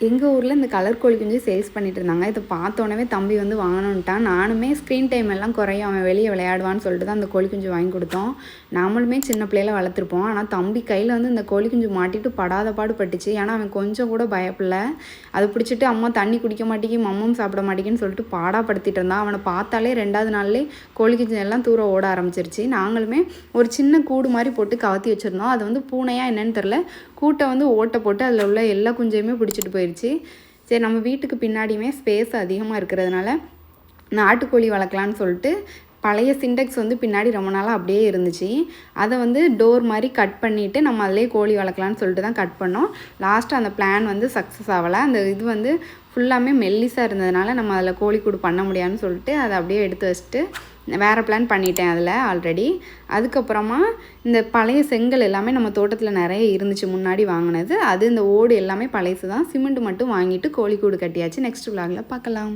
எங்கள் ஊரில் இந்த கலர் கோழி குஞ்சு சேல்ஸ் பண்ணிட்டு இருந்தாங்க. இதை பார்த்தோன்னே தம்பி வந்து வாங்கணுன்ட்டான். நானுமே ஸ்க்ரீன் டைம் எல்லாம் குறையும், அவன் வெளியே விளையாடுவான்னு சொல்லிட்டு தான் அந்த கோழி குஞ்சு வாங்கி கொடுத்தோம். நாமளுமே சின்ன பிள்ளையில வளர்த்துருப்போம். ஆனால் தம்பி கையில் வந்து இந்த கோழி குஞ்சு மாட்டிட்டு படாத பாடு பட்டுச்சு. ஏன்னா அவன் கொஞ்சம் கூட பயப்படல. அதை பிடிச்சிட்டு அம்மா தண்ணி குடிக்க மாட்டேங்கி மம்மும் சாப்பிட மாட்டேங்குன்னு சொல்லிட்டு பாடாப்படுத்திட்டு இருந்தான். அவனை பார்த்தாலே 2வது நாள்லேயே கோழி குஞ்சு எல்லாம் தூர ஓட ஆரம்பிச்சிருச்சு. நாங்களுமே ஒரு சின்ன கூடு மாதிரி போட்டு கவத்தி வச்சுருந்தோம். அது வந்து பூனையாக என்னன்னு தெரில, கூட்டை வந்து ஓட்டை போட்டு அதில் உள்ள எல்லா குஞ்சையுமே பிடிச்சிட்டு போயிடுச்சு. சரி, நம்ம வீட்டுக்கு பின்னாடியுமே ஸ்பேஸ் அதிகமாக இருக்கிறதுனால நாட்டுக்கோழி வளர்க்கலான்னு சொல்லிட்டு பழைய சிண்டெக்ஸ் வந்து பின்னாடி ரொம்ப நாளாக அப்படியே இருந்துச்சு. அதை வந்து டோர் மாதிரி கட் பண்ணிவிட்டு நம்ம அதிலே கோழி வளர்க்கலான்னு சொல்லிட்டு தான் கட் பண்ணோம். லாஸ்ட்டு அந்த பிளான் வந்து சக்ஸஸ் ஆகலை. அந்த இது வந்து ஃபுல்லாமே மெல்லிஸாக இருந்ததுனால நம்ம அதில் கோழிக்கூடு பண்ண முடியாதுன்னு சொல்லிட்டு அதை அப்படியே எடுத்து வச்சுட்டு வேறு பிளான் பண்ணிட்டேன் அதில் ஆல்ரெடி. அதுக்கப்புறமா இந்த பழைய செங்கல் எல்லாமே நம்ம தோட்டத்தில் நிறைய இருந்துச்சு முன்னாடி வாங்கினது. அது இந்த ஓடு எல்லாமே பழைசு தான். சிமெண்ட் மட்டும் வாங்கிட்டு கோழிக்கூடு கட்டியாச்சு. நெக்ஸ்ட் விலாகில் பார்க்கலாம்.